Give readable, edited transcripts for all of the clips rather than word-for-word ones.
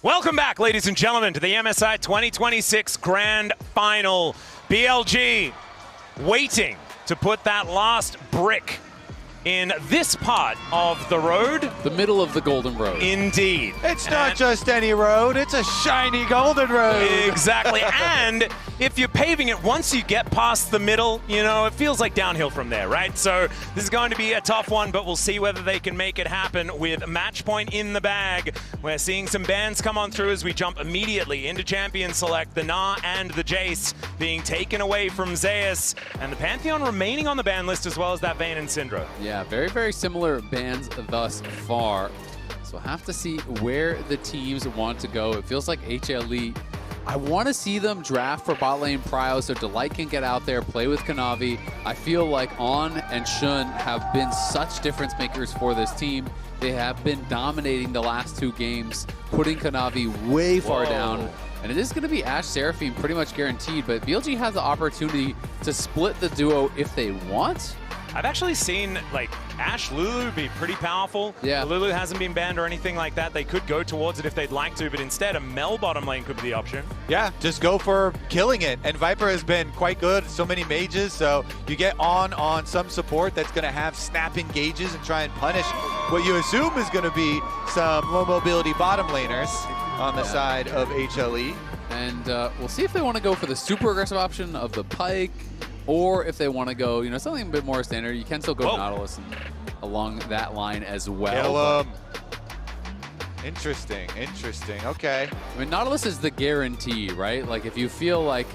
Welcome back, ladies and gentlemen, to the MSI 2026 Grand Final. BLG waiting to put that last brick in this part of the road. The middle of the golden road. Indeed. It's not just any road, it's a shiny golden road. Exactly. And if you're paving it, once you get past the middle, you know, it feels like downhill from there, right? So this is going to be a tough one, but we'll see whether they can make it happen with match point in the bag. We're seeing some bans come on through as we jump immediately into Champion Select. The Na and the Jace being taken away from Zeus, and the Pantheon remaining on the ban list, as well as that Vayne and Syndra. Yeah, very, very similar bans thus far. So we'll have to see where the teams want to go. It feels like HLE, I want to see them draft for bot lane prio so Delight can get out there, play with KANAVI. I feel like On and Shun have been such difference makers for this team. They have been dominating the last two games, putting KANAVI way far down. And it is going to be Ashe Seraphine pretty much guaranteed, but BLG has the opportunity to split the duo if they want. I've actually seen, like, Ashe Lulu be pretty powerful. Yeah. Lulu hasn't been banned or anything like that. They could go towards it if they'd like to, but instead a Mel bottom lane could be the option. Yeah, just go for killing it. And Viper has been quite good, so many mages, so you get on some support that's going to have snap engages and try and punish what you assume is going to be some low mobility bottom laners on the side of HLE. And we'll see if they want to go for the super aggressive option of the Pike, or if they want to go, you know, something a bit more standard. You can still go Nautilus and along that line as well. Interesting, interesting. Okay. I mean, Nautilus is the guarantee, right? Like, if you feel like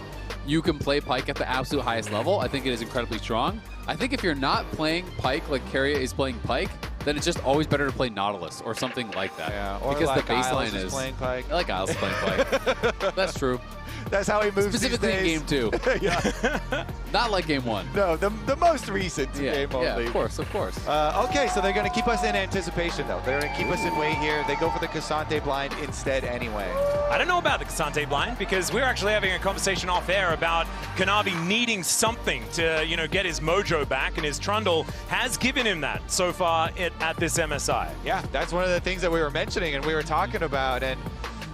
you can play Pike at the absolute highest level, I think it is incredibly strong. I think if you're not playing Pike like Keria is playing Pike, then it's just always better to play Nautilus or something like that. Yeah, or because like the baseline is playing Pike. I like Isles playing Pike. That's true. That's how he moves Specifically these days. in game 2. Yeah. Not like game 1. No, the most recent game only. Yeah, of course, of course. Okay, so they're going to keep us in anticipation, though. They're going to keep us in wait here. They go for the Cassante blind instead anyway. I don't know about the Cassante blind, because we're actually having a conversation off air about KANAVI needing something to, you know, get his mojo back, and his Trundle has given him that so far at this MSI. Yeah, that's one of the things that we were mentioning and we were talking about, and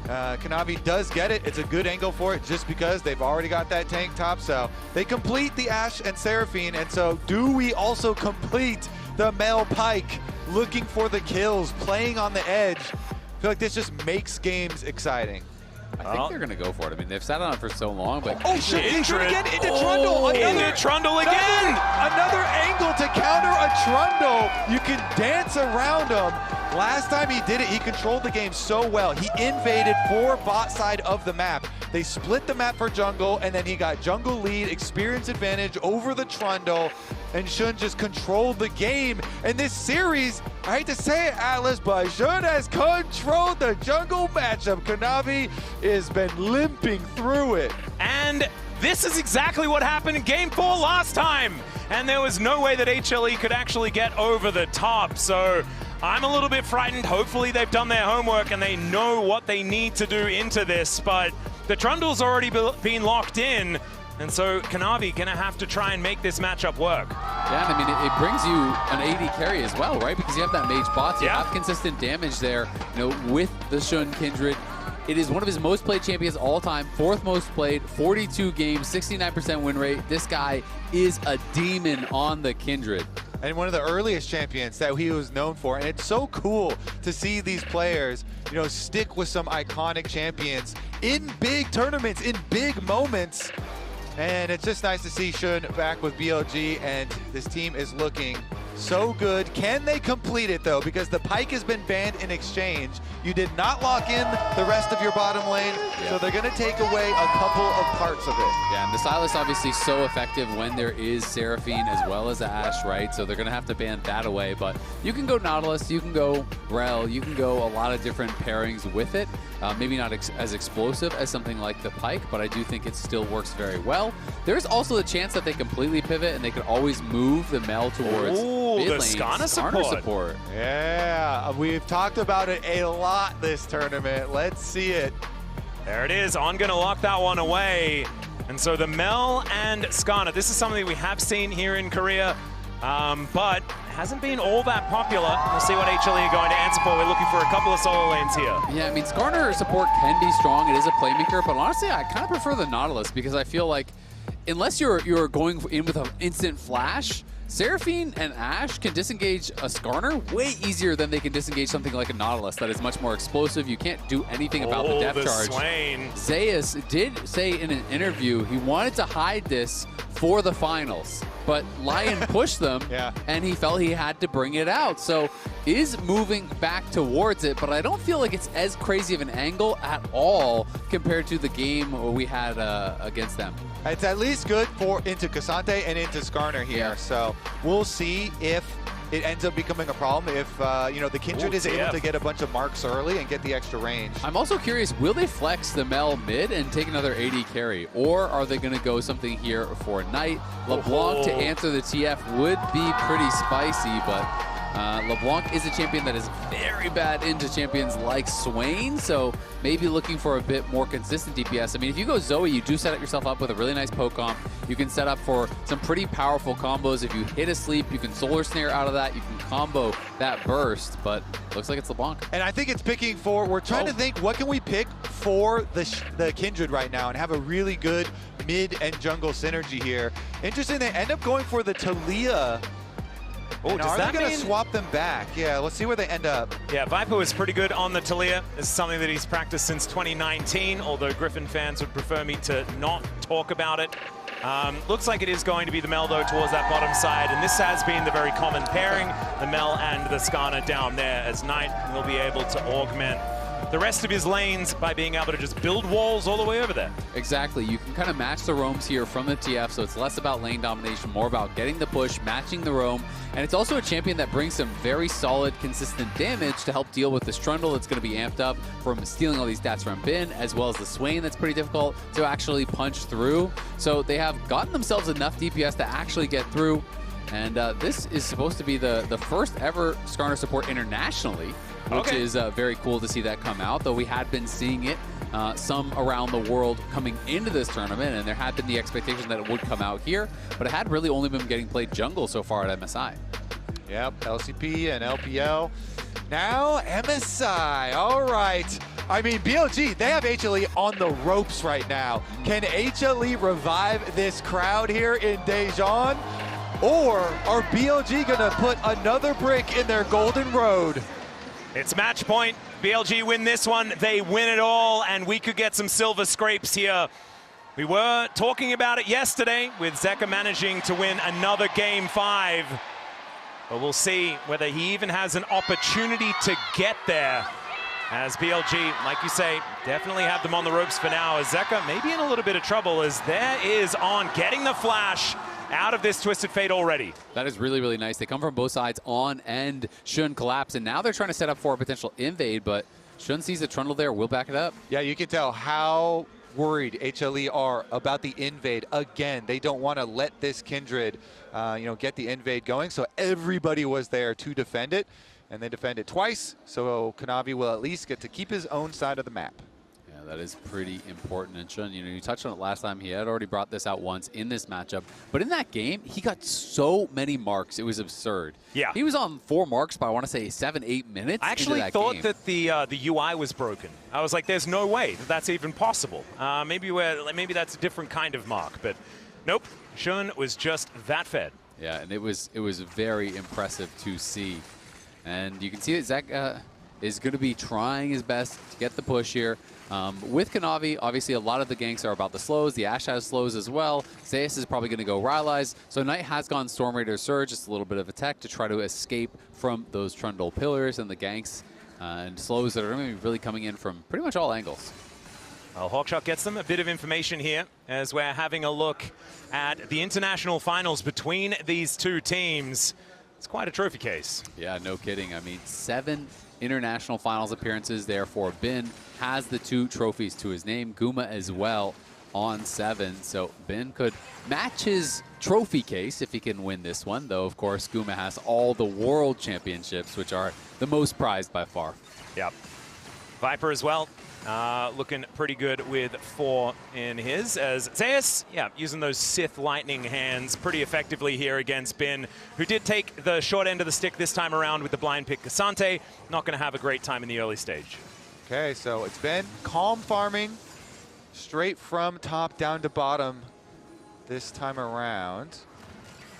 KANAVI does get it. It's a good angle for it just because they've already got that tank top. So they complete the Ashe and Seraphine, and so do we also complete the Mel Pike looking for the kills, playing on the edge? I feel like this just makes games exciting. I think they're going to go for it. I mean, they've sat on it for so long, but... Oh, shit, Kindred again into Trundle. Into Trundle again! Another angle to counter a Trundle. You can dance around him. Last time he did it, he controlled the game so well. He invaded for bot side of the map. They split the map for jungle, and then he got jungle lead, experience advantage over the Trundle, and Shun just controlled the game. And this series, I hate to say it, Atlas, but Shun has controlled the jungle matchup. KANAVI has been limping through it. And this is exactly what happened in Game 4 last time. And there was no way that HLE could actually get over the top. So I'm a little bit frightened. Hopefully they've done their homework and they know what they need to do into this. But the Trundle's already been locked in. And so KANAVI gonna have to try and make this matchup work. Yeah, and I mean, it brings you an AD carry as well, right? Because you have that mage bot, so you have consistent damage there, you know, with the Shun Kindred. It is one of his most played champions all time, 4th most played, 42 games, 69% win rate. This guy is a demon on the Kindred. And one of the earliest champions that he was known for. And it's so cool to see these players, you know, stick with some iconic champions in big tournaments, in big moments. And it's just nice to see Shun back with BLG, and this team is looking so good. Can they complete it, though? Because the Pike has been banned in exchange. You did not lock in the rest of your bottom lane, so they're going to take away a couple of parts of it. Yeah, and the Silas obviously so effective when there is Seraphine as well as Ashe, right? So they're going to have to ban that away, but you can go Nautilus, you can go Rel, you can go a lot of different pairings with it. Maybe not as explosive as something like the Pike, but I do think it still works very well. There's also the chance that they completely pivot and they could always move the Mel towards mid lane, Skarner support. Yeah, we've talked about it a lot this tournament. Let's see it. There it is. On gonna lock that one away. And so the Mel and Skarner, this is something we have seen here in Korea. But hasn't been all that popular. We'll see what HLE are going to answer for. We're looking for a couple of solo lanes here. Yeah, I mean, Skarner support can be strong. It is a playmaker, but honestly, I kind of prefer the Nautilus because I feel like unless you're going in with an instant flash, Seraphine and Ashe can disengage a Skarner way easier than they can disengage something like a Nautilus that is much more explosive. You can't do anything about the depth charge. Swain. Zeus did say in an interview he wanted to hide this for the finals, but Lion pushed them, and he felt he had to bring it out. So is moving back towards it, but I don't feel like it's as crazy of an angle at all compared to the game we had against them. It's at least good for into Cassante and into Skarner here. So we'll see if it ends up becoming a problem, if you know, the Kindred is able to get a bunch of marks early and get the extra range. I'm also curious, will they flex the Mel mid and take another AD carry, or are they going to go something here for Knight? LeBlanc to answer the TF would be pretty spicy, but LeBlanc is a champion that is very bad into champions like Swain, so maybe looking for a bit more consistent DPS. I mean, if you go Zoe, you do set yourself up with a really nice poke comp. You can set up for some pretty powerful combos. If you hit a sleep, you can solar snare out of that. You can combo that burst, but looks like it's LeBlanc. And I think it's picking for, we're trying to think, what can we pick for the Kindred right now and have a really good mid and jungle synergy here. Interesting, they end up going for the Taliyah. Oh, does are that they going mean to swap them back? Yeah, let's see where they end up. Yeah, Viper was pretty good on the Taliyah. This is something that he's practiced since 2019, although Griffin fans would prefer me to not talk about it. Looks like it is going to be the Mel, though, towards that bottom side, and this has been the very common pairing, the Mel and the Skarner down there, as Knight will be able to augment the rest of his lanes by being able to just build walls all the way over there. Exactly. You can kind of match the roams here from the TF, so it's less about lane domination, more about getting the push, matching the roam, and it's also a champion that brings some very solid, consistent damage to help deal with this Trundle that's going to be amped up from stealing all these stats from Bin, as well as the Swain that's pretty difficult to actually punch through. So they have gotten themselves enough DPS to actually get through, and this is supposed to be the first ever Skarner support internationally, which is very cool to see that come out, though we had been seeing it some around the world coming into this tournament, and there had been the expectation that it would come out here, but it had really only been getting played jungle so far at MSI. Yep, LCP and LPL. Now MSI, all right. I mean, BLG, they have HLE on the ropes right now. Can HLE revive this crowd here in Daejeon? Or are BLG gonna put another brick in their golden road? It's match point. BLG win this one. They win it all, and we could get some silver scrapes here. We were talking about it yesterday with Zeka managing to win another game 5. But we'll see whether he even has an opportunity to get there. As BLG, like you say, definitely have them on the ropes for now. As Zeka may be in a little bit of trouble, as there is On getting the flash out of this Twisted Fate already. That is really, really nice. They come from both sides, On and Shun collapse, and now they're trying to set up for a potential invade, but Shun sees the Trundle there, will back it up. Yeah, you can tell how worried HLE are about the invade. Again, they don't want to let this Kindred, you know, get the invade going, so everybody was there to defend it, and they defended twice, so KANAVI will at least get to keep his own side of the map. That is pretty important. And Shun, you know, you touched on it last time. He had already brought this out once in this matchup. But in that game, he got so many marks. It was absurd. Yeah. He was on 4 marks by, I want to say, 7-8 minutes. I actually into that thought game. that the UI was broken. I was like, there's no way that that's even possible. Maybe that's a different kind of mark. But nope, Shun was just that fed. Yeah, and it was very impressive to see. And you can see that Zeka is going to be trying his best to get the push here. With KANAVI, obviously a lot of the ganks are about the slows. The Ashe has slows as well. Zeus is probably going to go Rylai's. So Knight has gone Storm Raider Surge, just a little bit of a tech to try to escape from those Trundle pillars and the ganks and slows that are going to be really coming in from pretty much all angles. Well, Hawkshot gets them a bit of information here as we're having a look at the international finals between these two teams. It's quite a trophy case. Yeah, no kidding. I mean, 7 international finals appearances there for Bin. Has the 2 trophies to his name. Guma as well on 7. So Bin could match his trophy case if he can win this one. Though, of course, Guma has all the world championships, which are the most prized by far. Yep. Viper as well. looking pretty good with 4 in his, as Zeus, yeah, using those Sith lightning hands pretty effectively here against Bin, who did take the short end of the stick this time around with the blind pick Kasante. Not going to have a great time in the early stage. Okay, so it's been calm farming, straight from top down to bottom this time around.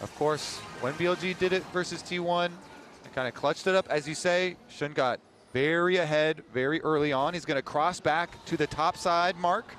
Of course, when BLG did it versus T1, they kind of clutched it up. As you say, Shun got very ahead very early on. He's going to cross back to the top side mark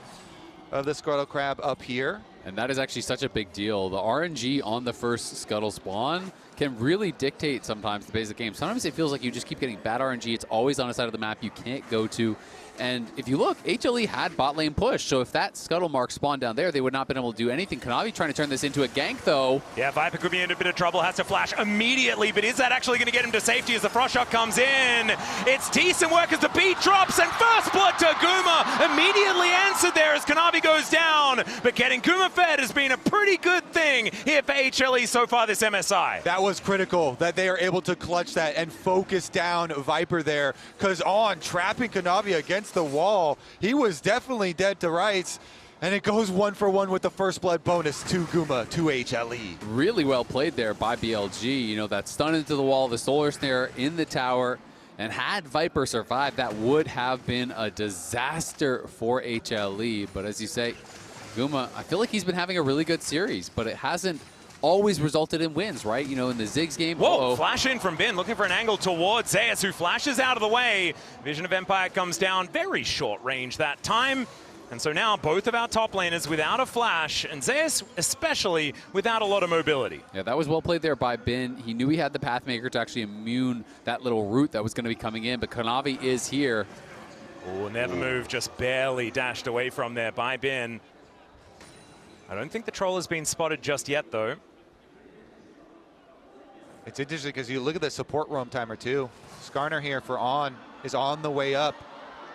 of the Scuttle Crab up here. And that is actually such a big deal. The RNG on the first Scuttle spawn can really dictate sometimes the basic game. Sometimes it feels like you just keep getting bad RNG. It's always on a side of the map you can't go to. And if you look, HLE had bot lane push, so if that Scuttle mark spawned down there, they would not have been able to do anything. KANAVI trying to turn this into a gank, though. Yeah, Viper could be in a bit of trouble, has to flash immediately, but is that actually going to get him to safety as the Frost Shot comes in? It's decent work as the beat drops, and first blood to Guma, immediately answered there as KANAVI goes down, but getting Guma fed has been a pretty good thing here for HLE so far this MSI. That was critical, that they are able to clutch that and focus down Viper there, because on trapping KANAVI against the wall, he was definitely dead to rights, and it goes 1-for-1 with the first blood bonus to Guma, to HLE. Really well played there by BLG. You know, that stun into the wall, the solar snare in the tower, and had Viper survived, that would have been a disaster for HLE. But as you say, Guma, I feel like he's been having a really good series, but it hasn't always resulted in wins, right? You know, in the Ziggs game. Whoa, flash in from Bin, looking for an angle towards Zeus, who flashes out of the way. Vision of Empire comes down, very short range that time. And so now both of our top laners without a flash, and Zeus especially without a lot of mobility. Yeah, that was well played there by Bin. He knew he had the Pathmaker to actually immune that little root that was going to be coming in, but KANAVI is here. Oh, Never Move just barely dashed away from there by Bin. I don't think the troll has been spotted just yet, though. It's interesting because you look at the support roam timer too. Skarner here for On is on the way up.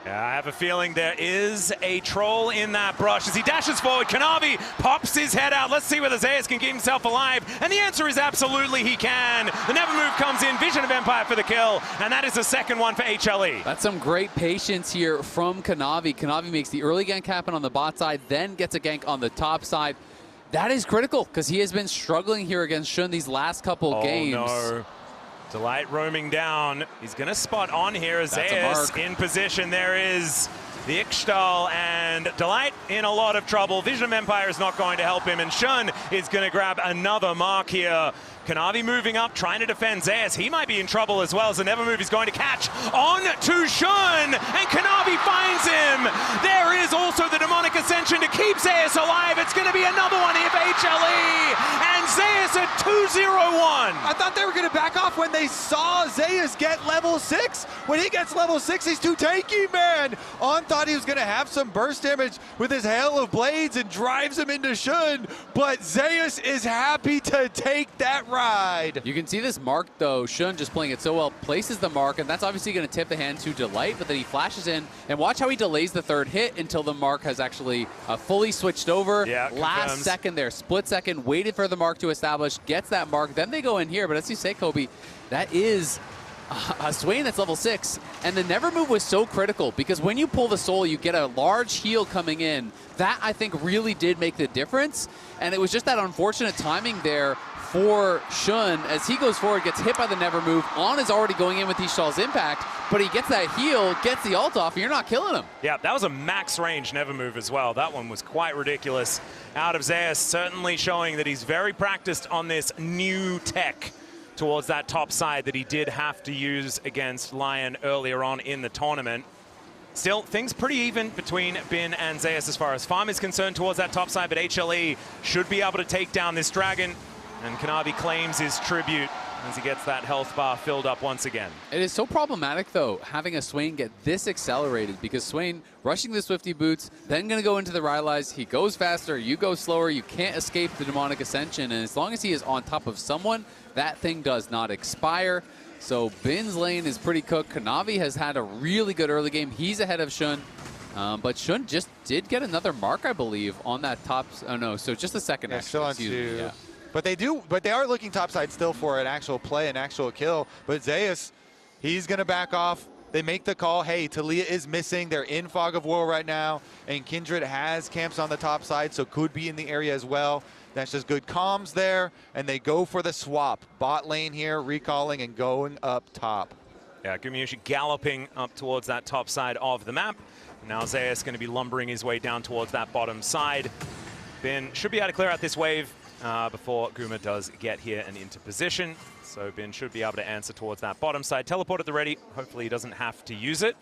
Yeah, I have a feeling there is a troll in that brush as he dashes forward. KANAVI pops his head out. Let's see whether Zeus can keep himself alive. And the answer is absolutely he can. The Never Move comes in. Vision of Empire for the kill. And that is the second one for HLE. That's some great patience here from KANAVI. KANAVI makes the early gank happen on the bot side, then gets a gank on the top side. That is critical because he has been struggling here against Shun these last couple games. No. Delight roaming down. He's going to spot On here as Zeus in position. There is the Ixtal, and Delight in a lot of trouble. Vision of Empire is not going to help him, and Shun is going to grab another mark here. KANAVI moving up, trying to defend Zeus. He might be in trouble as well, as the Never Move is going to catch on to Shun, and KANAVI finds him. There is also the Demonic Ascension to keep Zeus alive. It's going to be another one here for HLE, and Zeus at 2-0-1. I thought they were going to back off when they saw Zeus get level 6. When he gets level 6, he's too tanky, man. On thought he was going to have some burst damage with his Hail of Blades and drives him into Shun, but Zeus is happy to take that ride. You can see this mark, though. Shun just playing it so well, places the mark, and that's obviously going to tip the hand to Delight, but then he flashes in, and watch how he delays the third hit until the mark has actually fully switched over. Yeah, last second there, split second, waited for the mark to establish, gets that mark, then they go in here, but as you say, Kobe, that is a Swain that's level 6, and the Never Move was so critical because when you pull the soul, you get a large heal coming in. That, I think, really did make the difference, and it was just that unfortunate timing there for Shun as he goes forward, gets hit by the Never Move. On is already going in with Ishtal's impact, but he gets that heal, gets the ult off, and you're not killing him. Yeah, that was a max range Never Move as well. That one was quite ridiculous out of Zeus, certainly showing that he's very practiced on this new tech towards that top side that he did have to use against Lion earlier on in the tournament. Still, things pretty even between Bin and Zeus as far as farm is concerned towards that top side, but HLE should be able to take down this dragon, and KANAVI claims his tribute as he gets that health bar filled up once again. It is so problematic, though, having a Swain get this accelerated, because Swain rushing the Swifty boots, then going to go into the Rylai's. He goes faster, you go slower, you can't escape the Demonic Ascension, and as long as he is on top of someone, that thing does not expire. So Bin's lane is pretty cooked. KANAVI has had a really good early game. He's ahead of Shun. But Shun just did get another mark, I believe, on that top. Oh, no, so just a second. Yeah, still on 2. Yeah. But they are looking topside still for an actual play, an actual kill. But Zeus, he's going to back off. they make the call, hey, Taliyah is missing. They're in Fog of War right now, and Kindred has camps on the top side, so could be in the area as well. That's just good comms there, and they go for the swap. Bot lane here, recalling and going up top. Yeah, GUMAYUSI galloping up towards that top side of the map. Now Zeus going to be lumbering his way down towards that bottom side. Bin should be able to clear out this wave before Guma does get here and into position. So Bin should be able to answer towards that bottom side. Teleport at the ready. Hopefully he doesn't have to use it.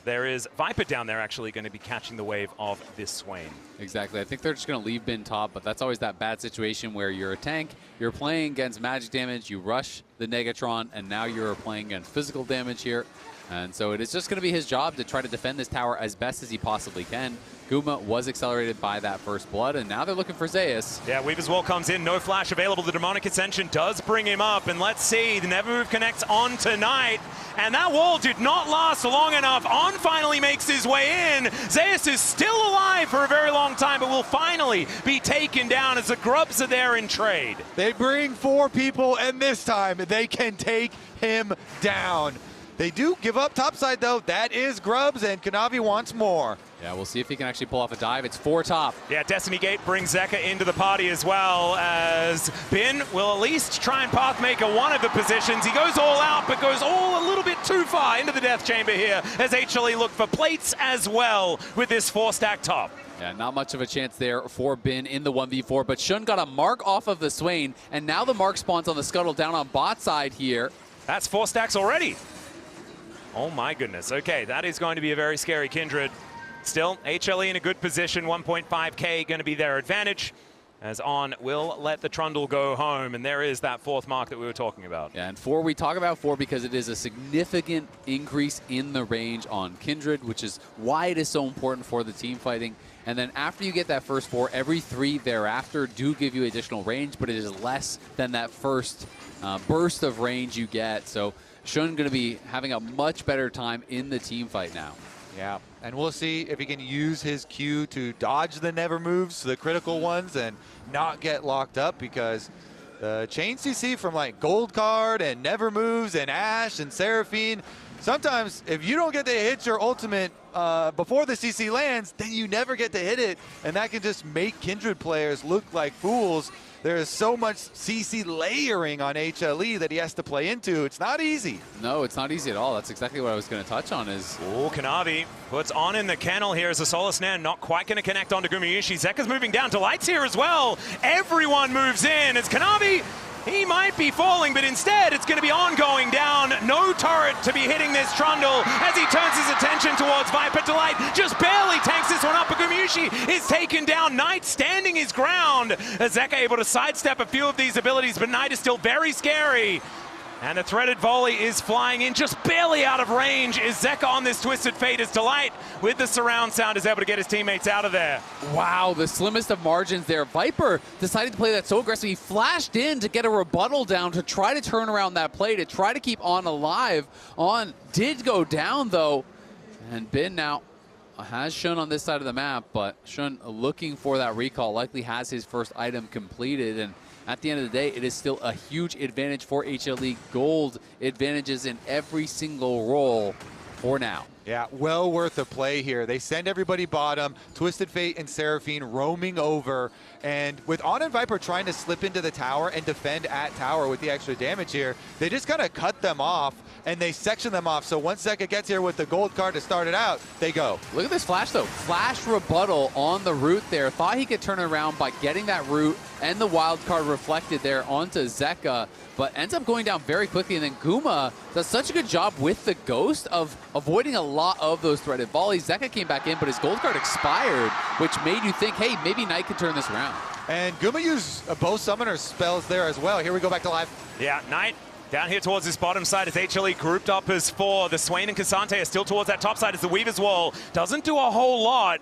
There is Viper down there actually going to be catching the wave of this Swain. Exactly. I think they're just going to leave Bin top, but that's always that bad situation where you're a tank, you're playing against magic damage, you rush the Negatron, and now you're playing against physical damage here. And so it is just going to be his job to try to defend this tower as best as he possibly can. Guma was accelerated by that first blood, and now they're looking for Zeus. Yeah, Weaver's Wall comes in, no flash available. The Demonic Ascension does bring him up, and let's see, the Never Move connects on tonight, and that wall did not last long enough. On finally makes his way in. Zeus is still alive for a very long time, but will finally be taken down as the Grubs are there in trade. They bring 4 people, and this time they can take him down. They do give up topside, though. That is Grubs, and KANAVI wants more. Yeah, we'll see if he can actually pull off a dive. It's 4 top. Yeah, Destiny Gate brings Zeka into the party as well, as Bin will at least try and pathmaker one of the positions. He goes all out, but goes all a little bit too far into the Death Chamber here, as HLE look for plates as well with this 4-stack top. Yeah, not much of a chance there for Bin in the 1v4, but Shun got a mark off of the Swain, and now the mark spawns on the Scuttle down on bot side here. That's 4 stacks already. Oh my goodness. Okay, that is going to be a very scary Kindred. Still, HLE in a good position, 1.5k going to be their advantage, as On will let the Trundle go home, and there is that 4th mark that we were talking about. Yeah, and 4, we talk about 4 because it is a significant increase in the range on Kindred, which is why it is so important for the team fighting. And then after you get that first 4, every 3 thereafter do give you additional range, but it is less than that first burst of range you get. So Shun going to be having a much better time in the team fight now. Yeah, and we'll see if he can use his Q to dodge the never moves, the critical ones, and not get locked up, because the chain CC from like Gold Card and never moves and Ashe and Seraphine, sometimes if you don't get to hit your ultimate before the CC lands, then you never get to hit it, and that can just make Kindred players look like fools. There is so much CC layering on HLE that he has to play into. It's not easy. No, it's not easy at all. That's exactly what I was going to touch on. Is oh, KANAVI puts On in the kennel here as a Solar Snare, not quite going to connect onto GUMAYUSI. Zeka's moving down to Lights here as well. Everyone moves in as KANAVI, he might be falling, but instead it's going to be On going down. No turret to be hitting this Trundle as he turns his attention towards Viper. Delight just barely tanks this one up, but GUMAYUSI is taken down. Knight standing his ground. Zeka able to sidestep a few of these abilities, but Knight is still very scary. And the threaded volley is flying in, just barely out of range. Is Zeka on this Twisted Fate as Delight with the surround sound is able to get his teammates out of there. Wow, the slimmest of margins there. Viper decided to play that so aggressively. He flashed in to get a rebuttal down to try to turn around that play, to try to keep On alive. On did go down though, and Bin now has Shun on this side of the map, but Shun looking for that recall, likely has his first item completed, and at the end of the day, it is still a huge advantage for HLE. Gold advantages in every single role for now. Yeah, well worth a play here. They send everybody bottom, Twisted Fate and Seraphine roaming over, and with On and Viper trying to slip into the tower and defend at tower with the extra damage here, they just kind of cut them off and they section them off. So once Zeka gets here with the gold card to start it out, they go. Look at this flash though. Flash rebuttal on the root there. Thought he could turn it around by getting that root and the wild card reflected there onto Zeka, but ends up going down very quickly. And then Guma does such a good job with the Ghost of avoiding a lot of those threaded volleys. Zeka came back in, but his gold card expired, which made you think, hey, maybe Knight could turn this around. And Guma used both summoner spells there as well. Here we go back to live. Yeah, Knight down here towards this bottom side as HLE grouped up as 4. The Swain and Cassante are still towards that top side as the Weaver's Wall doesn't do a whole lot.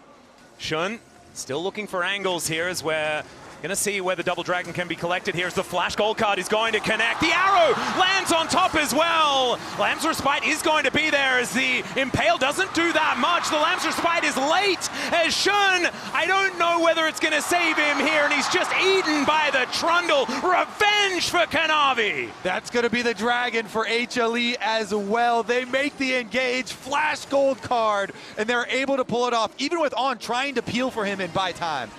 Shun still looking for angles here as where Gonna see where the double dragon can be collected. Here's the flash gold card is going to connect. The arrow lands on top as well. Lamb's Respite is going to be there as the Impale doesn't do that much. The Lamb's Respite is late as Shun, I don't know whether it's gonna save him here, and he's just eaten by the Trundle. Revenge for KANAVI. That's gonna be the dragon for HLE as well. They make the engage, flash gold card, and they're able to pull it off, even with On trying to peel for him and buy time.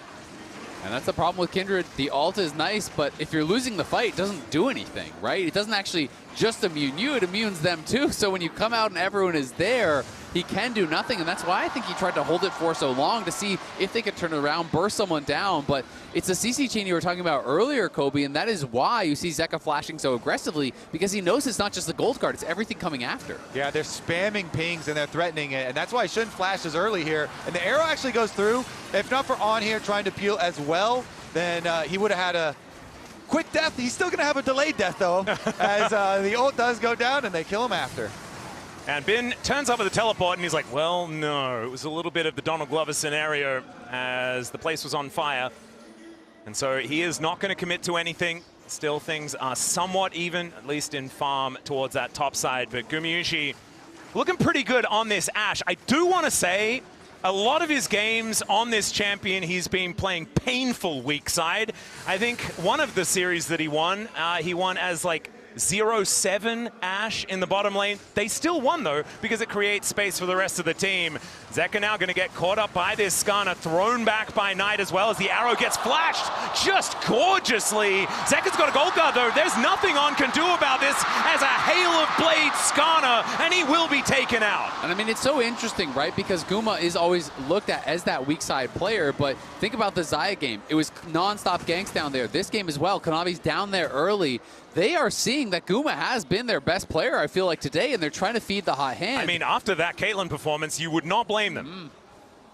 And that's the problem with Kindred. The ult is nice, but if you're losing the fight, it doesn't do anything, right? It doesn't actually just immune you, it immunes them too. So when you come out and everyone is there, he can do nothing, and that's why I think he tried to hold it for so long to see if they could turn it around, burst someone down. But it's a CC chain you were talking about earlier, Kobe, and that is why you see Zeka flashing so aggressively, because he knows it's not just the gold card, it's everything coming after. Yeah, they're spamming pings and they're threatening it, and that's why Shun flashes early here. And the arrow actually goes through. If not for On here trying to peel as well, then he would have had a quick death. He's still going to have a delayed death, though, as the ult does go down and they kill him after. And Bin turns up with the teleport and he's like, well, no. It was a little bit of the Donald Glover scenario as the place was on fire. And so he is not going to commit to anything. Still, things are somewhat even, at least in farm towards that top side. But GUMAYUSI looking pretty good on this Ashe. I do want to say, a lot of his games on this champion, he's been playing painful weak side. I think one of the series that he won as like 0-7 Ashe in the bottom lane. They still won, though, because it creates space for the rest of the team. Zeka now going to get caught up by this Skarner, thrown back by Knight as well as the arrow gets flashed just gorgeously. Zeka's got a gold guard, though. There's nothing On can do about this as a hail of blades Skarner, and he will be taken out. And I mean, it's so interesting, right? Because Guma is always looked at as that weak side player, but think about the Xayah game. It was non-stop ganks down there. This game as well, KANAVI's down there early. They are seeing that Guma has been their best player, I feel like, today, and they're trying to feed the hot hand. I mean, after that Caitlyn performance, you would not blame them.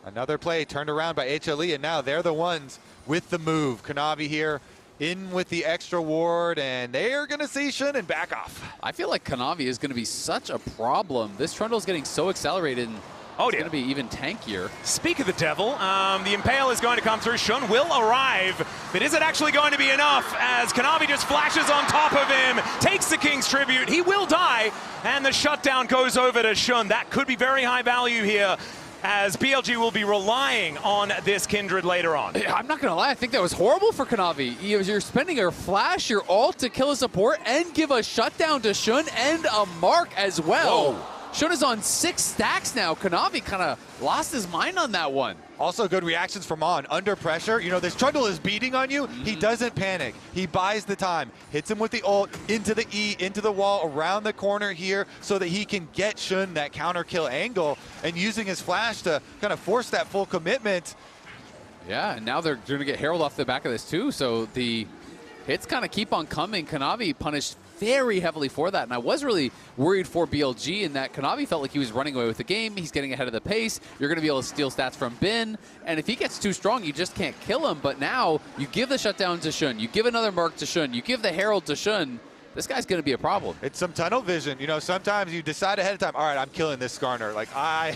Another play turned around by HLE, and now they're the ones with the move. KANAVI here in with the extra ward, and they are going to see Shun and back off. I feel like KANAVI is going to be such a problem. This Trundle's getting so accelerated, and it's going to be even tankier. Speak of the devil, the Impale is going to come through. Shun will arrive, but is it actually going to be enough as KANAVI just flashes on top of him, takes the King's Tribute. He will die, and the shutdown goes over to Shun. That could be very high value here, as BLG will be relying on this Kindred later on. I'm not going to lie, I think that was horrible for KANAVI. You're spending your flash, your ult to kill a support, and give a shutdown to Shun and a mark as well. Whoa. Shun is on 6 stacks now. KANAVI kind of lost his mind on that one. Also good reactions from On. Under pressure, you know, this Trundle is beating on you. He doesn't panic. He buys the time. Hits him with the ult, into the E, into the wall, around the corner here, so that he can get Shun that counter kill angle, and using his flash to kind of force that full commitment. Yeah, and now they're going to get Herald off the back of this too, so the hits kind of keep on coming. KANAVI punished very heavily for that, and I was really worried for BLG in that KANAVI felt like he was running away with the game. He's getting ahead of the pace. You're going to be able to steal stats from Bin, and if he gets too strong, you just can't kill him. But now you give the shutdown to Shun, you give another mark to Shun, you give the Herald to Shun. This guy's going to be a problem. It's some tunnel vision. You know, sometimes you decide ahead of time, all right, I'm killing this Skarner. Like, I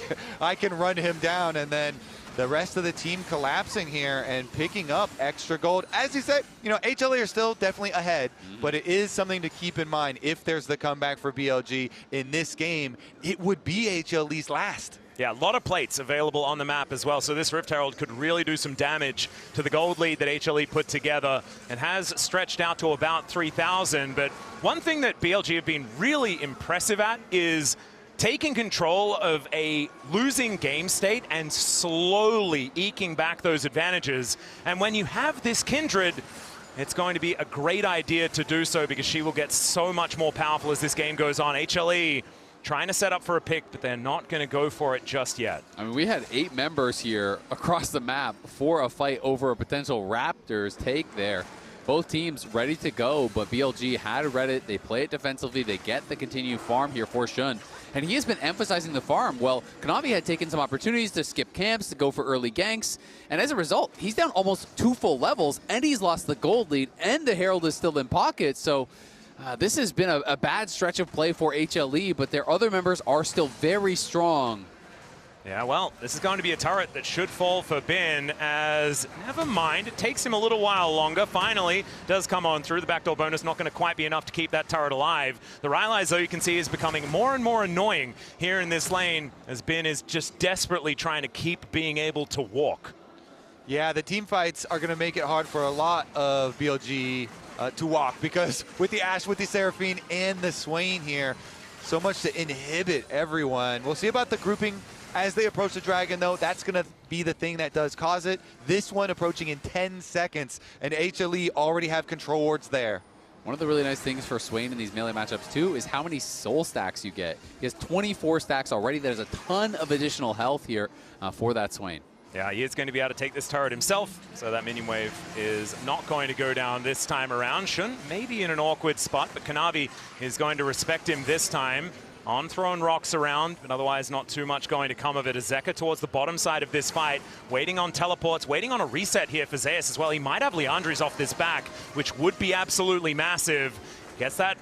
can run him down, and then the rest of the team collapsing here and picking up extra gold. As you say, you know, HLE are still definitely ahead, but it is something to keep in mind. If there's the comeback for BLG in this game, it would be HLE's last. Yeah, a lot of plates available on the map as well, so this Rift Herald could really do some damage to the gold lead that HLE put together and has stretched out to about 3,000. But one thing that BLG have been really impressive at is taking control of a losing game state and slowly eking back those advantages. And when you have this Kindred, it's going to be a great idea to do so because she will get so much more powerful as this game goes on. HLE trying to set up for a pick, but they're not going to go for it just yet. I mean, we had 8 members here across the map for a fight over a potential Raptors take there. Both teams ready to go, but BLG had read it. They play it defensively. They get the continued farm here for Shun. And he has been emphasizing the farm. Well, KANAVI had taken some opportunities to skip camps, to go for early ganks. And as a result, he's down almost 2 full levels, and he's lost the gold lead, and the Herald is still in pocket. So this has been a bad stretch of play for HLE, but their other members are still very strong. Yeah, well, this is going to be a turret that should fall for Bin, as, never mind, it takes him a little while longer. Finally, does come on through. The backdoor bonus not going to quite be enough to keep that turret alive. The Rylai's, though, you can see, is becoming more and more annoying here in this lane, as Bin is just desperately trying to keep being able to walk. Yeah, the team fights are going to make it hard for a lot of BLG to walk, because with the Ashe, with the Seraphine, and the Swain here, so much to inhibit everyone. We'll see about the grouping as they approach the Dragon, though. That's going to be the thing that does cause it. This one approaching in 10 seconds, and HLE already have control wards there. One of the really nice things for Swain in these melee matchups, too, is how many soul stacks you get. He has 24 stacks already. There's a ton of additional health here for that Swain. Yeah, he is going to be able to take this turret himself, so that minion wave is not going to go down this time around. Shun may be in an awkward spot, but KANAVI is going to respect him this time. On throwing rocks around, but otherwise not too much going to come of it. As Zeka towards the bottom side of this fight, waiting on teleports, waiting on a reset here for Zeus as well. He might have Leandri's off this back, which would be absolutely massive. Gets that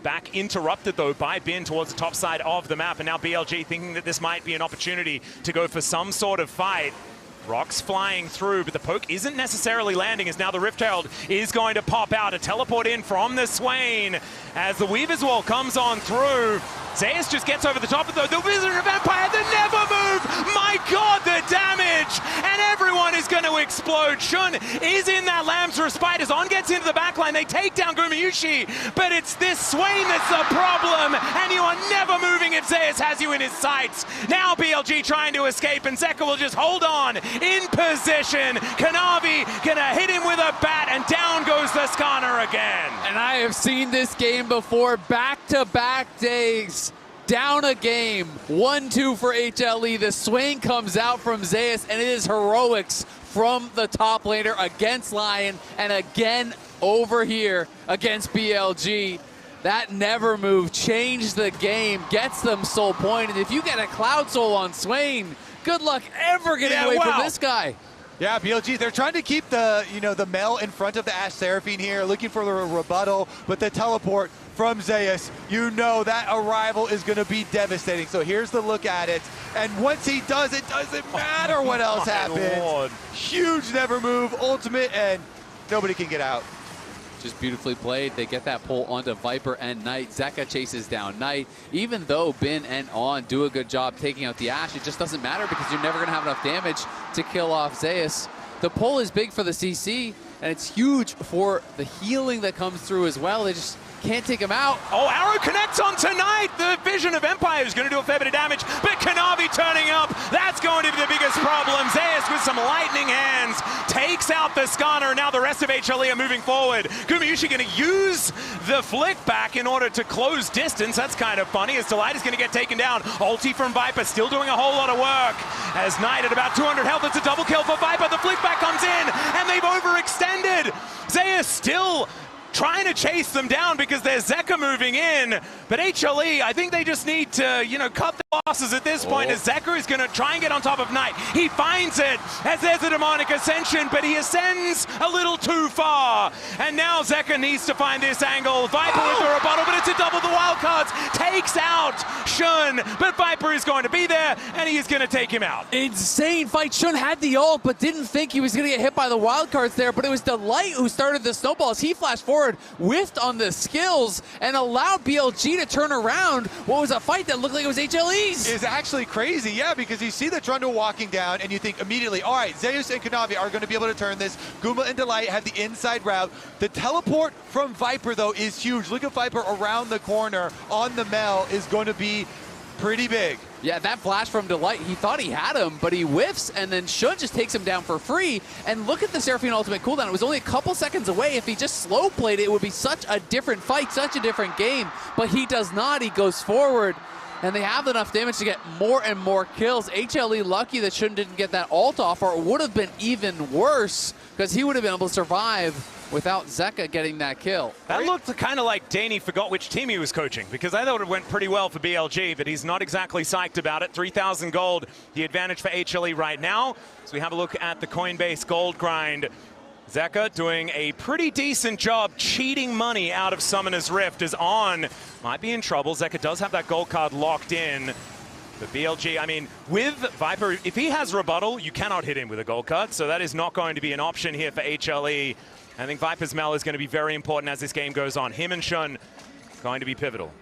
back interrupted, though, by Bin towards the top side of the map. And now BLG thinking that this might be an opportunity to go for some sort of fight. Rocks flying through, but the poke isn't necessarily landing, as now the Rift Herald is going to pop out. A teleport in from the Swain as the Weaver's Wall comes on through. Zeus just gets over the top of the Wizard of Empire, the never move! My God, the damage! And everyone is going to explode. Shun is in that Lamb's Respite as On gets into the backline. They take down GUMAYUSI, but it's this Swain that's the problem, and you are never moving if Zeus has you in his sights. Now BLG trying to escape, and Zeka will just hold on in position. KANAVI gonna hit him with a bat, and down goes the Skarner again. And I have seen this game before, back-to-back days. Down a game, 1-2 for HLE. The Swain comes out from Zeus, and it is heroics from the top laner against Lion, and again over here against BLG. That never move changed the game, gets them soul point, and if you get a Cloud Soul on Swain, good luck ever getting away from this guy. Yeah, BLG, they're trying to keep the, the Mel in front of the Ashe Seraphine here, looking for the rebuttal, but the teleport from Zeus, that arrival is going to be devastating. So here's the look at it, and once he does, it doesn't matter what else happens. Lord. Huge never move, ultimate, and nobody can get out. Just beautifully played. They get that pull onto Viper and Knight. Zeka chases down Knight. Even though Bin and On do a good job taking out the Ashe, it just doesn't matter because you're never going to have enough damage to kill off Zeus. The pull is big for the CC, and it's huge for the healing that comes through as well. They just can't take him out. Oh, arrow connects on tonight. The Vision of Empire is going to do a fair bit of damage, but KANAVI turning up, that's going to be the biggest problem. Zeus with some lightning hands takes out the Skarner. Now the rest of HLE are moving forward. GUMAYUSI going to use the flick back in order to close distance. That's kind of funny, as Taliyah is going to get taken down. Ulti from Viper still doing a whole lot of work. As Knight at about 200 health, it's a double kill for Viper. The flick back comes in, and they've overextended. Zeus still trying to chase them down because there's Zeka moving in, but HLE, I think they just need to, cut the losses at this point, as Zeka is going to try and get on top of Knight. He finds it as there's a demonic ascension, but he ascends a little too far, and now Zeka needs to find this angle. Viper with the rebuttal, but it's a double. The wildcards takes out Shun, but Viper is going to be there, and he is going to take him out. Insane fight. Shun had the ult, but didn't think he was going to get hit by the wildcards there, but it was Delight who started the snowballs. He flashed forward, whiffed on the skills, and allowed BLG to turn around what was a fight that looked like it was HLE's. It's actually crazy, yeah, because you see the Trundle walking down, and you think immediately, all right, Zeus and KANAVI are going to be able to turn this. Guma and Delight have the inside route. The teleport from Viper, though, is huge. Look at Viper around the corner on the Mel is going to be pretty big. Yeah, that flash from Delight, he thought he had him, but he whiffs, and then Shun just takes him down for free. And look at the Seraphine ultimate cooldown. It was only a couple seconds away. If he just slow played it, it would be such a different fight, such a different game. But he does not. He goes forward, and they have enough damage to get more and more kills. HLE lucky that Shun didn't get that ult off, or it would have been even worse, because he would have been able to survive without Zeka getting that kill. That looked kind of like Danny forgot which team he was coaching, because I thought it went pretty well for BLG, but he's not exactly psyched about it. 3,000 gold, the advantage for HLE right now. So we have a look at the Coinbase gold grind. Zeka doing a pretty decent job cheating money out of Summoner's Rift, as On might be in trouble. Zeka does have that gold card locked in. But BLG, I mean, with Viper, if he has rebuttal, you cannot hit him with a gold cut, so that is not going to be an option here for HLE. I think Viper's Mel is going to be very important as this game goes on. Him and Shun going to be pivotal.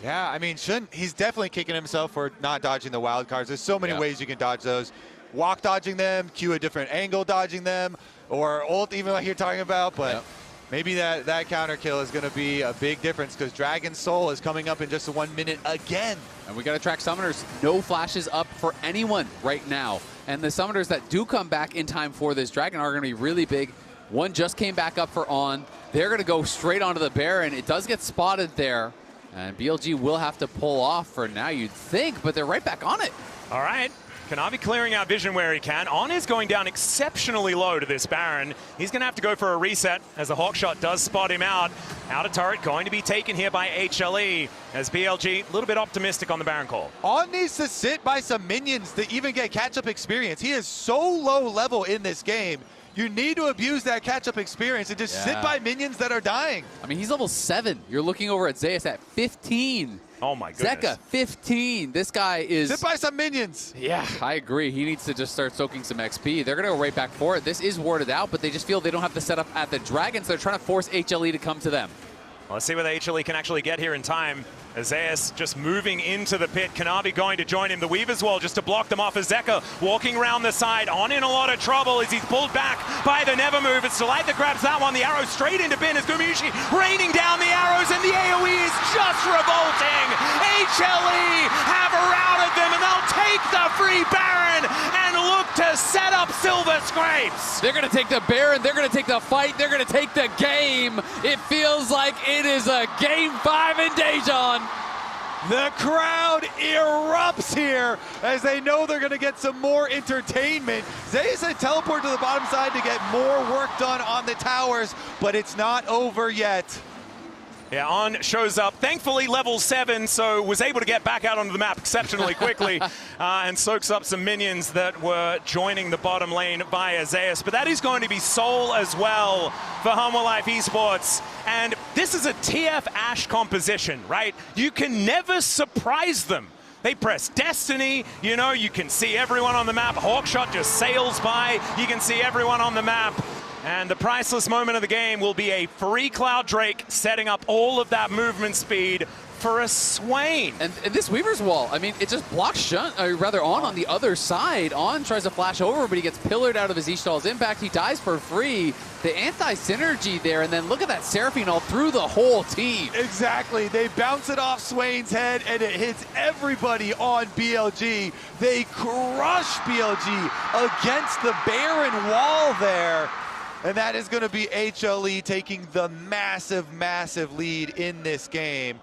Yeah, I mean, Shun, he's definitely kicking himself for not dodging the wild cards. There's so many ways you can dodge those. Walk dodging them, Q a different angle dodging them, or ult even like you're talking about, but maybe that counter kill is going to be a big difference because Dragon's Soul is coming up in just 1 minute again. And we got to track summoners. No flashes up for anyone right now. And the summoners that do come back in time for this Dragon are going to be really big. One just came back up for On. They're going to go straight onto the Baron. It does get spotted there. And BLG will have to pull off for now, you'd think, but they're right back on it. All right. KANAVI clearing out vision where he can. On is going down exceptionally low to this Baron. He's going to have to go for a reset as the Hawkshot does spot him out. Outer turret going to be taken here by HLE as BLG a little bit optimistic on the Baron call. On needs to sit by some minions to even get catch-up experience. He is so low level in this game. You need to abuse that catch-up experience and just sit by minions that are dying. I mean, he's level 7. You're looking over at Zeus at 15. Oh my goodness. Zeka, 15. This guy is... Sit by some minions. Yeah, I agree. He needs to just start soaking some XP. They're going to go right back for it. This is warded out, but they just feel they don't have the setup at the Dragon, so they're trying to force HLE to come to them. Well, let's see whether HLE can actually get here in time. Zeus just moving into the pit. KANAVI going to join him. The Weaver's Wall just to block them off as Zeka walking around the side. On in a lot of trouble as he's pulled back by the Never Move. It's Taliyah that grabs that one. The arrow straight into Bin as GUMAYUSI raining down the arrows, and the AoE is just revolting. HLE have routed them, and they'll take the free Baron and look to set up Silver Scrapes. They're going to take the Baron. They're going to take the fight. They're going to take the game. It feels like it is a Game 5 in Daejeon. The crowd erupts here as they know they're going to get some more entertainment. Zeus had teleport to the bottom side to get more work done on the towers, but it's not over yet. Yeah, On shows up, thankfully level 7, so was able to get back out onto the map exceptionally quickly and soaks up some minions that were joining the bottom lane via Zeus. But that is going to be Soul as well for Hanwha Esports. And this is a TF Ashe composition, right? You can never surprise them. They press Destiny, you know, you can see everyone on the map. Hawkshot just sails by, you can see everyone on the map. And the priceless moment of the game will be a free Cloud Drake setting up all of that movement speed for a Swain. And this Weaver's Wall, I mean, it just blocks Shun, or rather On the other side. On tries to flash over, but he gets pillared out of his Ishtal's impact. He dies for free. The anti-synergy there, and then look at that Seraphine all through the whole team. Exactly. They bounce it off Swain's head, and it hits everybody on BLG. They crush BLG against the Baron wall there. And that is going to be HLE taking the massive, massive lead in this game.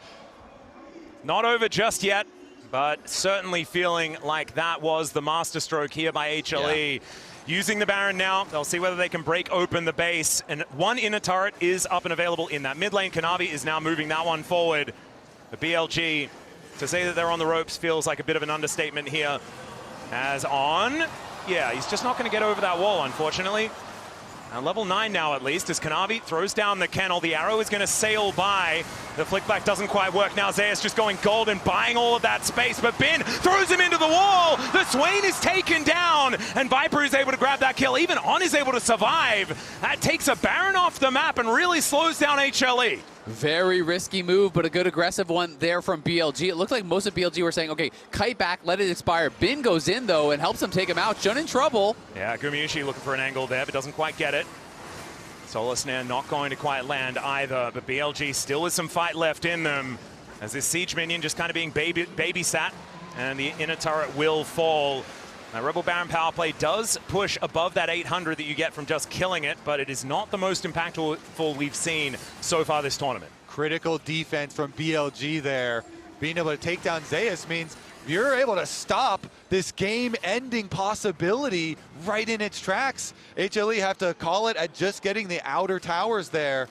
Not over just yet, but certainly feeling like that was the masterstroke here by HLE. Using the Baron now, they'll see whether they can break open the base. And one inner turret is up and available in that mid lane. KANAVI is now moving that one forward. The BLG, to say that they're on the ropes feels like a bit of an understatement here. As On, yeah, he's just not going to get over that wall, unfortunately. Level 9 now, at least, as KANAVI throws down the kennel. The arrow is going to sail by. The flick back doesn't quite work. Now Zeus just going golden, buying all of that space, but Bin throws him into the wall. The Swain is taken down, and Viper is able to grab that kill. Even On is able to survive. That takes a Baron off the map and really slows down HLE. Very risky move, but a good aggressive one there from BLG. It looked like most of BLG were saying, okay, kite back, let it expire. Bin goes in, though, and helps him take him out. Shun in trouble. Yeah, GUMAYUSI looking for an angle there, but doesn't quite get it. Solar Snare not going to quite land either, but BLG still with some fight left in them as this Siege minion just kind of being babysat, and the inner turret will fall. Now, Rebel Baron power play does push above that 800 that you get from just killing it, but it is not the most impactful we've seen so far this tournament. Critical defense from BLG there. Being able to take down Zeus means you're able to stop this game-ending possibility right in its tracks. HLE have to call it at just getting the outer towers there,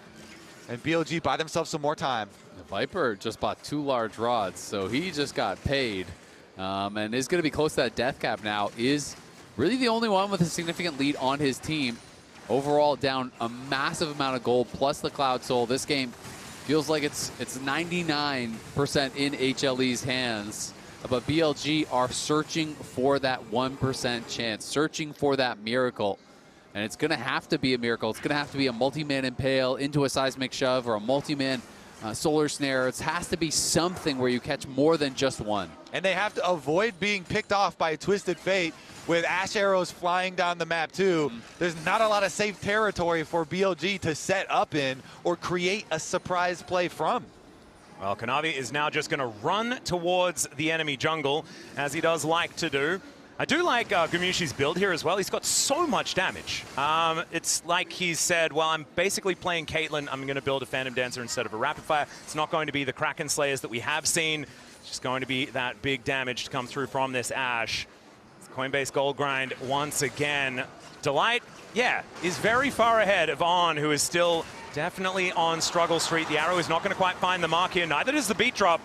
and BLG buy themselves some more time. The Viper just bought 2 large rods, so he just got paid. And is going to be close to that death cap now. Is really the only one with a significant lead on his team. Overall, down a massive amount of gold plus the Cloud Soul. This game feels like it's 99% in HLE's hands. but BLG are searching for that 1% chance, searching for that miracle. And it's going to have to be a miracle. It's going to have to be a multi-man impale into a seismic shove or a multi-man solar snare. It has to be something where you catch more than just one. And they have to avoid being picked off by a Twisted Fate with Ashe arrows flying down the map too. There's not a lot of safe territory for BLG to set up in or create a surprise play from. Well, KANAVI is now just going to run towards the enemy jungle, as he does like to do. I do like GUMAYUSI's build here as well. He's got so much damage. It's like he said, well, I'm basically playing Caitlyn. I'm going to build a Phantom Dancer instead of a Rapid Fire. It's not going to be the Kraken Slayers that we have seen. It's just going to be that big damage to come through from this Ashe. Coinbase Gold Grind once again. Delight, yeah, is very far ahead of On, who is still definitely on struggle street. The arrow is not going to quite find the mark here. Neither does the beat drop.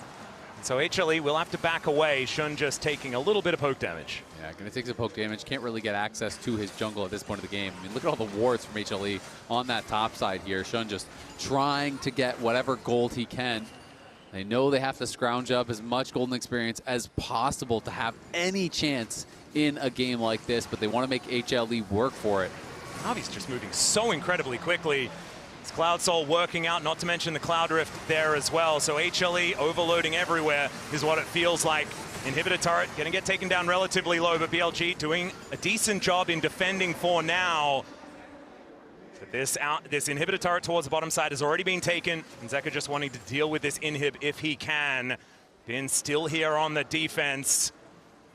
So HLE will have to back away. Shun just taking a little bit of poke damage. Yeah, going to take some poke damage. Can't really get access to his jungle at this point of the game. I mean, look at all the wards from HLE on that top side here. Shun just trying to get whatever gold he can. They know they have to scrounge up as much golden experience as possible to have any chance in a game like this, but they want to make HLE work for it. KANAVI's just moving so incredibly quickly. It's Cloud Soul working out, not to mention the Cloud Rift there as well. So HLE overloading everywhere is what it feels like. Inhibitor turret going to get taken down relatively low, but BLG doing a decent job in defending for now. But this inhibitor turret towards the bottom side has already been taken, and Zeka just wanting to deal with this inhib if he can. Bin still here on the defense,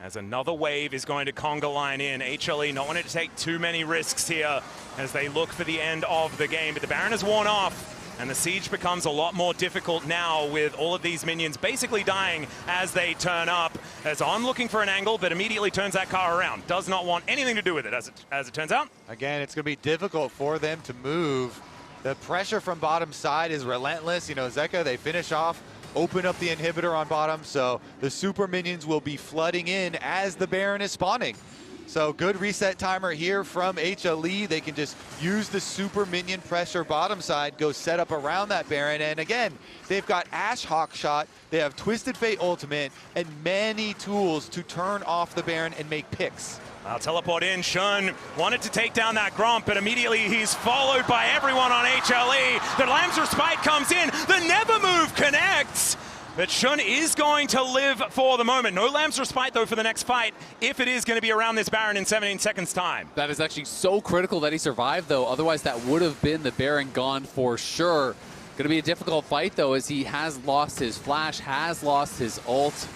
as another wave is going to conga line in. HLE not wanting to take too many risks here as they look for the end of the game, but the Baron has worn off. And the siege becomes a lot more difficult now with all of these minions basically dying as they turn up. As On looking for an angle, but immediately turns that car around. Does not want anything to do with it, as it turns out. Again, it's going to be difficult for them to move. The pressure from bottom side is relentless. You know, Zeka, they finish off, open up the inhibitor on bottom, so the super minions will be flooding in as the Baron is spawning. So good reset timer here from HLE. They can just use the super minion pressure bottom side, go set up around that Baron. And again, they've got Ashe Hawkshot, they have Twisted Fate Ultimate, and many tools to turn off the Baron and make picks. I'll teleport in. Shun wanted to take down that Gromp, but immediately he's followed by everyone on HLE. The Lamb's Respite comes in. The Never Move connects. But Shun is going to live for the moment. No Lamb's Respite, though, for the next fight, if it is going to be around this Baron in 17 seconds' time. That is actually so critical that he survived, though. Otherwise, that would have been the Baron gone for sure. Going to be a difficult fight, though, as he has lost his flash, has lost his ult,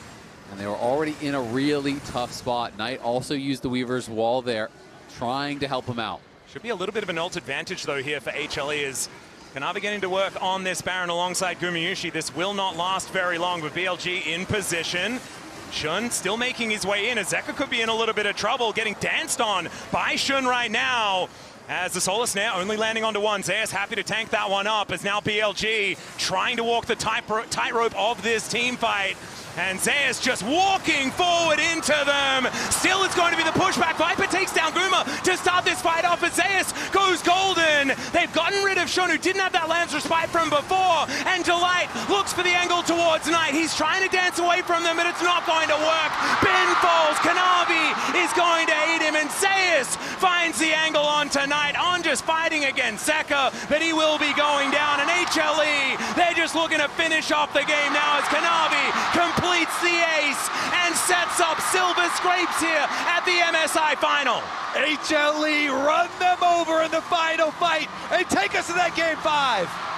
and they were already in a really tough spot. Knight also used the Weaver's Wall there, trying to help him out. Should be a little bit of an ult advantage, though, here for HLE as KANAVI getting to work on this Baron alongside GUMAYUSI. This will not last very long, but BLG in position. Shun still making his way in, as Zeka could be in a little bit of trouble, getting danced on by Shun right now. As the Solar Snare only landing onto one. Zeus happy to tank that one up, as now BLG trying to walk the tightrope of this team fight. And Zeus just walking forward into them. Still, it's going to be the pushback. Viper takes down Guma to start this fight off, as Zeus goes golden. They've gotten rid of Shun, who didn't have that Lamb's Respite from before. And Delight looks for the angle towards Knight. He's trying to dance away from them, but it's not going to work. Ben falls. KANAVI is going to aid him, and Zeus finds the angle onto Knight. On just fighting against Zeka, but he will be going down. And HLE, they're just looking to finish off the game now, as KANAVI completes the ace and sets up Silver Scrapes here at the MSI final. HLE run them over in the final fight and take us to that game 5.